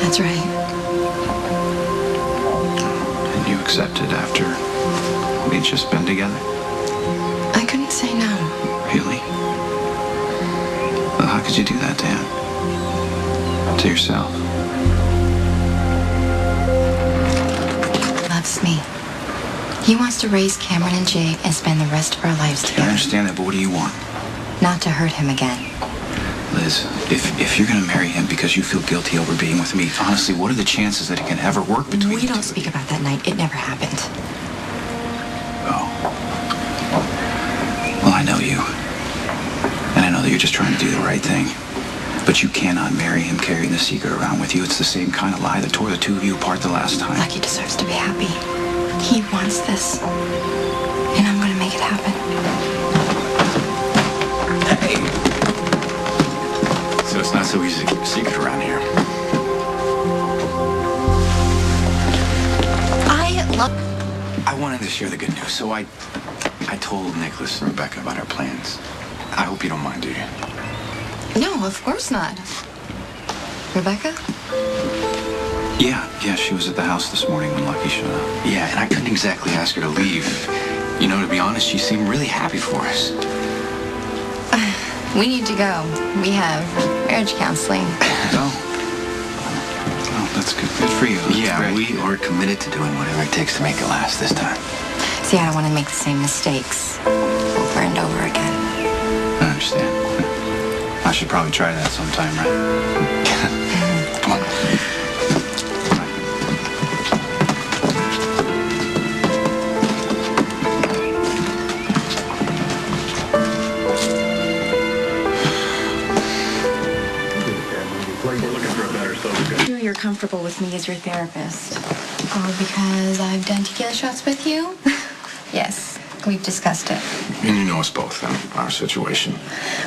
That's right. And you accepted after we'd just been together? I couldn't say no. Really? Well, how could you do that to him? To yourself? Loves me. He wants to raise Cameron and Jake and spend the rest of our lives I together. understand that, but what do you want? Not to hurt him again. Liz, if you're gonna marry him because you feel guilty over being with me, honestly, what are the chances that it can ever work between We the don't two speak of you? about that night. It never happened. Oh. Well, I know you. And I know that you're just trying to do the right thing. But you cannot marry him carrying the secret around with you. It's the same kind of lie that tore the two of you apart the last time. Lucky deserves to be happy. He wants this. And I'm going to make it happen. Hey! So it's not so easy to keep a secret around here. I wanted to share the good news, so I told Nicholas and Rebecca about our plans. I hope you don't mind, do you? No, of course not. Rebecca? Yeah, she was at the house this morning when Lucky showed up. Yeah, and I couldn't exactly ask her to leave. You know, to be honest, she seemed really happy for us. We need to go. We have marriage counseling. Oh, that's good. Good for you. That's Yeah, great. we are committed to doing whatever it takes to make it last this time. See, I don't want to make the same mistakes over and over again. I understand. I should probably try that sometime, right? Come on. You're comfortable with me as your therapist. Oh, because I've done tequila shots with you? Yes, we've discussed it. And you know us both and our situation.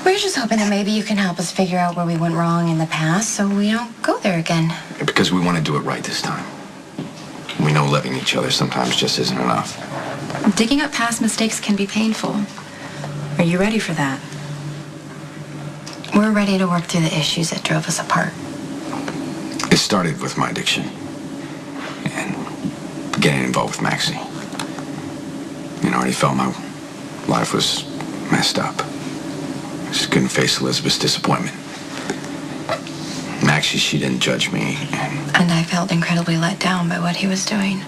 We're just hoping that maybe you can help us figure out where we went wrong in the past so we don't go there again. Because we want to do it right this time. We know loving each other sometimes just isn't enough. Digging up past mistakes can be painful. Are you ready for that? We're ready to work through the issues that drove us apart. It started with my addiction and getting involved with Maxie. You know, I already felt my life was messed up. I just couldn't face Elizabeth's disappointment. Maxie, she didn't judge me, And I felt incredibly let down by what he was doing.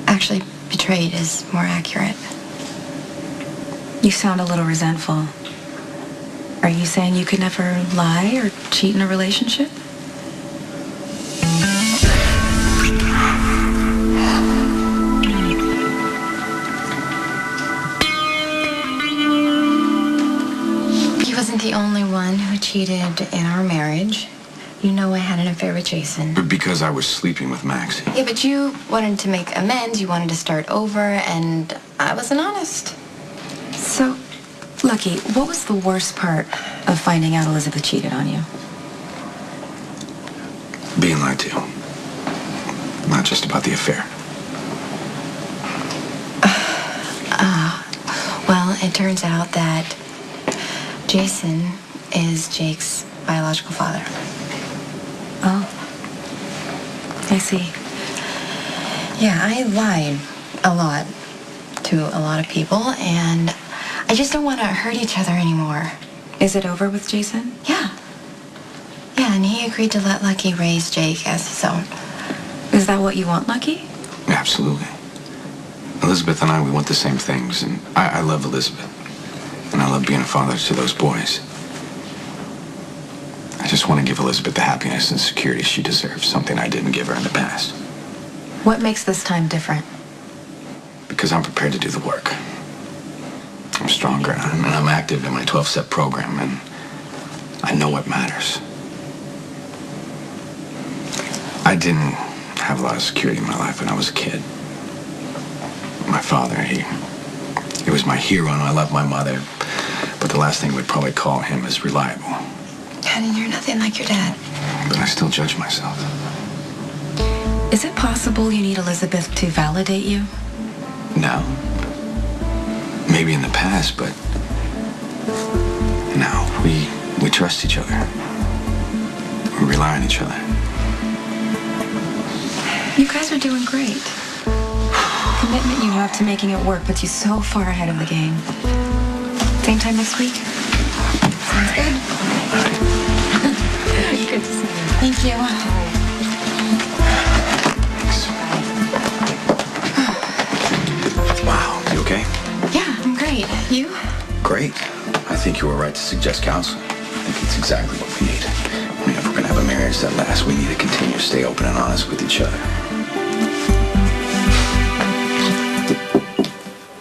Actually, betrayed is more accurate. You sound a little resentful. Are you saying you could never lie or cheat in a relationship? He wasn't the only one who cheated in our marriage. You know I had an affair with Jason. but because I was sleeping with Maxie. Yeah, but you wanted to make amends, you wanted to start over, and I wasn't honest. So, Lucky, what was the worst part of finding out Elizabeth cheated on you? Being lied to. Not just about the affair. Well, it turns out that Jason is Jake's biological father. Oh. I see. Yeah, I lied a lot to a lot of people, and I just don't want to hurt each other anymore. Is it over with Jason? Yeah. Yeah, and he agreed to let Lucky raise Jake as his own. Is that what you want, Lucky? Absolutely. Elizabeth and I, we want the same things, and I love Elizabeth. And I love being a father to those boys. I just want to give Elizabeth the happiness and security she deserves, something I didn't give her in the past. What makes this time different? Because I'm prepared to do the work. I'm stronger, and I'm active in my 12-step program, and I know what matters. I didn't have a lot of security in my life when I was a kid. My father, he was my hero, and I loved my mother. But the last thing we'd probably call him is reliable. Honey, you're nothing like your dad. But I still judge myself. Is it possible you need Elizabeth to validate you? No. Maybe in the past, but now we trust each other. We rely on each other. You guys are doing great. The commitment you have to making it work puts you so far ahead of the game. Same time next week? Sounds good. Good to see you. Thank you. Thanks. Wow, you okay? Yeah, I'm great. You? Great. I think you were right to suggest counseling. I think it's exactly what we need. I mean, if we're going to have a marriage that lasts, we need to continue to stay open and honest with each other.